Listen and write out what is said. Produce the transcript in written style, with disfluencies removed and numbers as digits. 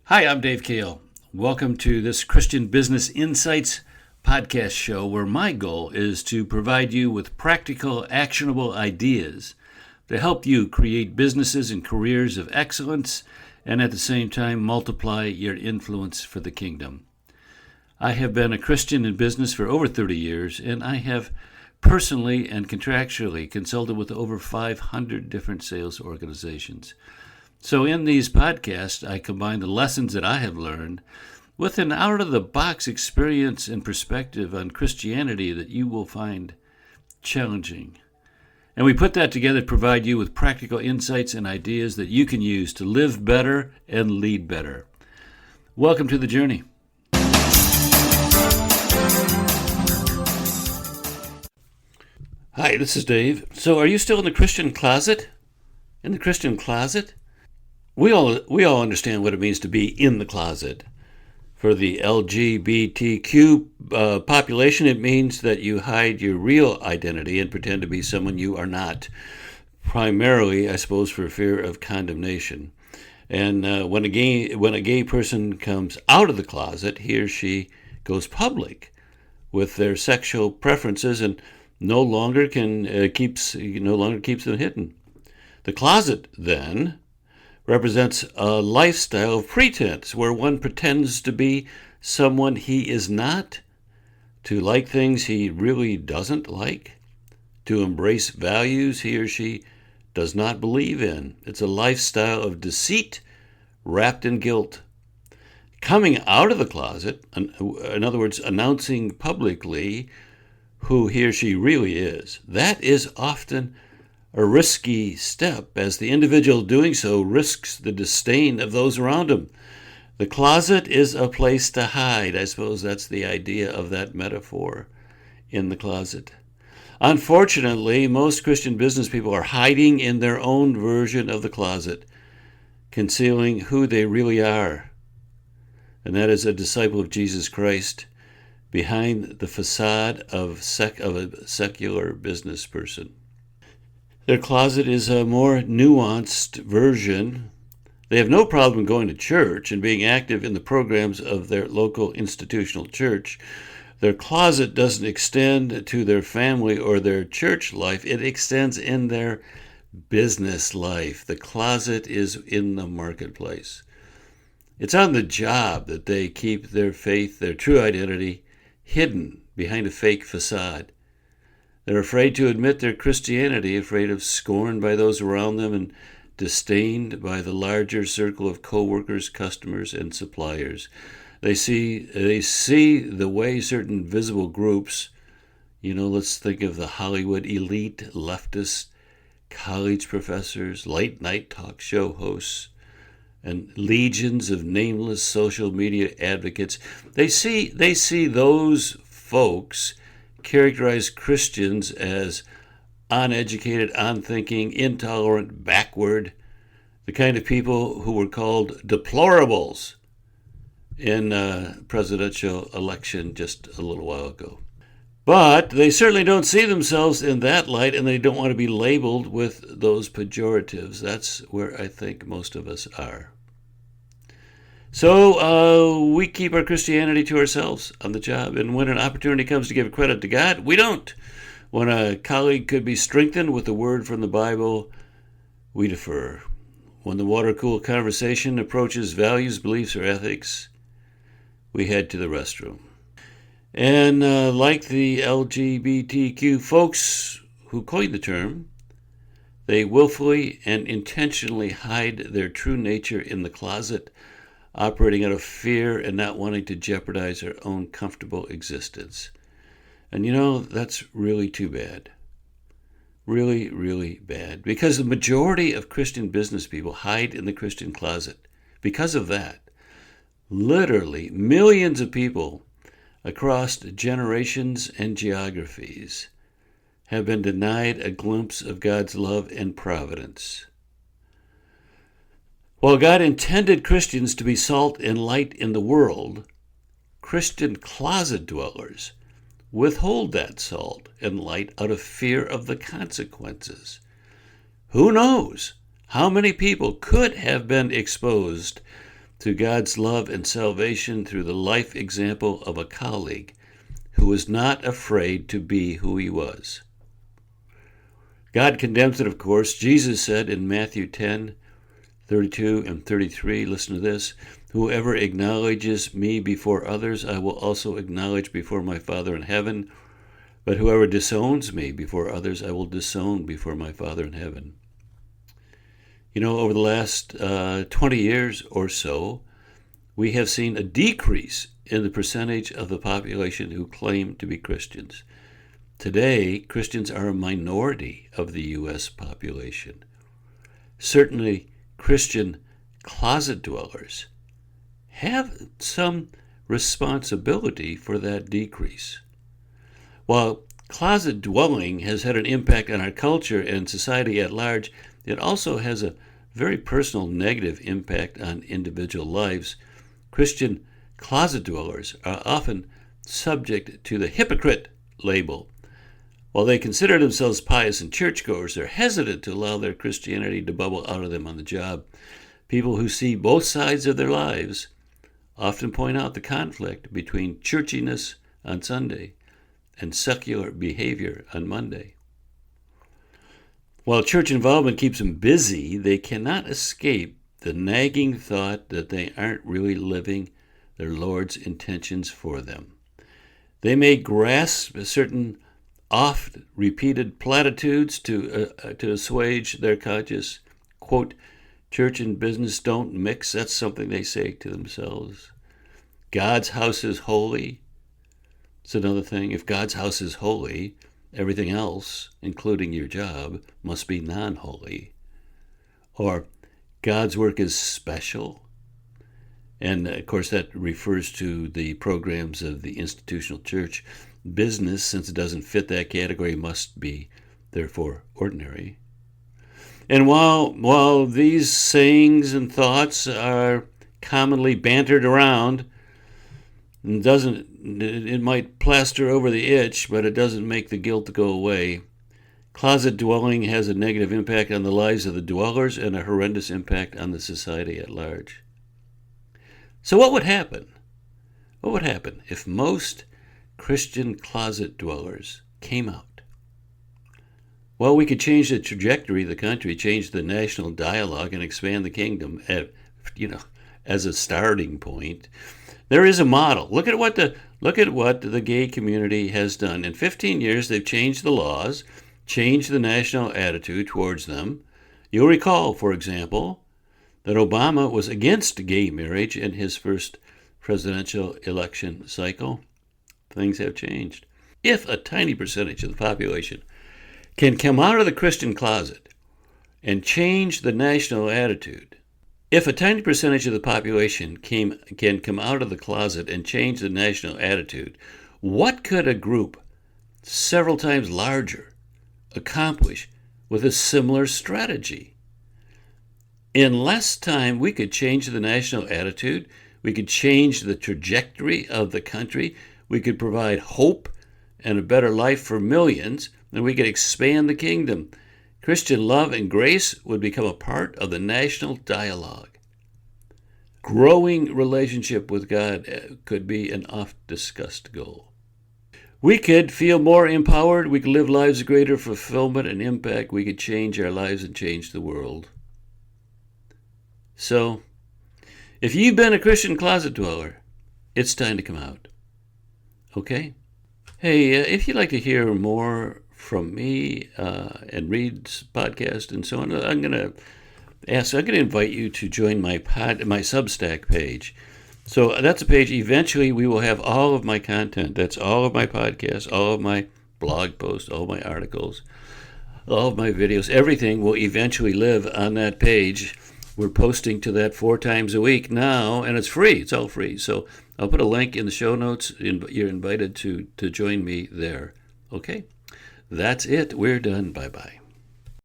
Hi, I'm Dave Kale. Welcome to this Christian Business Insights podcast show where my goal is to provide you with practical, actionable ideas to help you create businesses and careers of excellence and at the same time multiply your influence for the kingdom. I have been a Christian in business for over 30 years, and I have personally and contractually consulted with over 500 different sales organizations. So in these podcasts, I combine the lessons that I have learned with an out-of-the-box experience and perspective on Christianity that you will find challenging. And we put that together to provide you with practical insights and ideas that you can use to live better and lead better. Welcome to the journey. Hi, this is Dave. So are you still in the Christian closet? In the Christian closet? We all understand what it means to be in the closet. For the LGBTQ population, it means that you hide your real identity and pretend to be someone you are not, primarily, I suppose, for fear of condemnation. And when a gay person comes out of the closet, he or she goes public with their sexual preferences and no longer keeps them hidden. The closet, then, represents a lifestyle of pretense where one pretends to be someone he is not, to like things he really doesn't like, to embrace values he or she does not believe in. It's a lifestyle of deceit wrapped in guilt. Coming out of the closet, in other words, announcing publicly who he or she really is, that is often a risky step, as the individual doing so risks the disdain of those around him. The closet is a place to hide. I suppose that's the idea of that metaphor, in the closet. Unfortunately, most Christian business people are hiding in their own version of the closet, concealing who they really are. And that is a disciple of Jesus Christ behind the facade of a secular business person. Their closet is a more nuanced version. They have no problem going to church and being active in the programs of their local institutional church. Their closet doesn't extend to their family or their church life. It extends in their business life. The closet is in the marketplace. It's on the job that they keep their faith, their true identity, hidden behind a fake facade. They're afraid to admit their Christianity, afraid of scorn by those around them and disdained by the larger circle of co-workers, customers, and suppliers. They see the way certain visible groups, let's think of the Hollywood elite, leftist, college professors, late-night talk show hosts, and legions of nameless social media advocates. They see those folks characterize Christians as uneducated, unthinking, intolerant, backward, the kind of people who were called deplorables in a presidential election just a little while ago. But they certainly don't see themselves in that light, and they don't want to be labeled with those pejoratives. That's where I think most of us are. So we keep our Christianity to ourselves on the job, and when an opportunity comes to give credit to God, we don't. When a colleague could be strengthened with a word from the Bible, we defer. When the water-cooled conversation approaches values, beliefs, or ethics, we head to the restroom. And like the LGBTQ folks who coined the term, they willfully and intentionally hide their true nature in the closet, operating out of fear and not wanting to jeopardize their own comfortable existence. And that's really too bad. Really, really bad. Because the majority of Christian business people hide in the Christian closet. Because of that, literally millions of people across generations and geographies have been denied a glimpse of God's love and providence. While God intended Christians to be salt and light in the world, Christian closet dwellers withhold that salt and light out of fear of the consequences. Who knows how many people could have been exposed to God's love and salvation through the life example of a colleague who was not afraid to be who he was. God condemns it, of course. Jesus said in Matthew 10:32 and 33, listen to this, "Whoever acknowledges me before others, I will also acknowledge before my Father in heaven. But whoever disowns me before others, I will disown before my Father in heaven." You know, over the last 20 years or so, we have seen a decrease in the percentage of the population who claim to be Christians. Today, Christians are a minority of the U.S. population. Certainly, Christian closet dwellers have some responsibility for that decrease. While closet dwelling has had an impact on our culture and society at large, it also has a very personal negative impact on individual lives. Christian closet dwellers are often subject to the hypocrite label. While they consider themselves pious and churchgoers, they're hesitant to allow their Christianity to bubble out of them on the job. People who see both sides of their lives often point out the conflict between churchiness on Sunday and secular behavior on Monday. While church involvement keeps them busy, they cannot escape the nagging thought that they aren't really living their Lord's intentions for them. They may grasp certain oft-repeated platitudes to assuage their conscience. Quote, "Church and business don't mix." That's something they say to themselves. "God's house is holy." It's another thing. If God's house is holy, everything else, including your job, must be non-holy. Or God's work is special. And, of course, that refers to the programs of the institutional church. Business, since it doesn't fit that category, must be, therefore, ordinary. And while these sayings and thoughts are commonly bantered around, it might plaster over the itch, but it doesn't make the guilt go away. Closet dwelling has a negative impact on the lives of the dwellers and a horrendous impact on the society at large. So what would happen? What would happen if most Christian closet dwellers came out? Well, we could change the trajectory of the country, change the national dialogue, and expand the kingdom, as a starting point. There is a model. Look at what the gay community has done. In 15 years, they've changed the laws, changed the national attitude towards them. You'll recall, for example, that Obama was against gay marriage in his first presidential election cycle. Things have changed. If a tiny percentage of the population can come out of the Christian closet and change the national attitude, if a tiny percentage of the population can come out of the closet and change the national attitude, what could a group several times larger accomplish with a similar strategy? In less time, we could change the national attitude. We could change the trajectory of the country. We could provide hope and a better life for millions, and we could expand the kingdom. Christian love and grace would become a part of the national dialogue. Growing relationship with God could be an oft-discussed goal. We could feel more empowered. We could live lives of greater fulfillment and impact. We could change our lives and change the world. So, if you've been a Christian closet dweller, it's time to come out. Okay? Hey, if you'd like to hear more from me and read podcasts and so on, I'm going to invite you to join my Substack page. So that's a page. Eventually, we will have all of my content. That's all of my podcasts, all of my blog posts, all my articles, all of my videos. Everything will eventually live on that page. We're posting to that 4 times a week now, and it's free. It's all free. So I'll put a link in the show notes. You're invited to join me there. Okay? That's it. We're done. Bye-bye.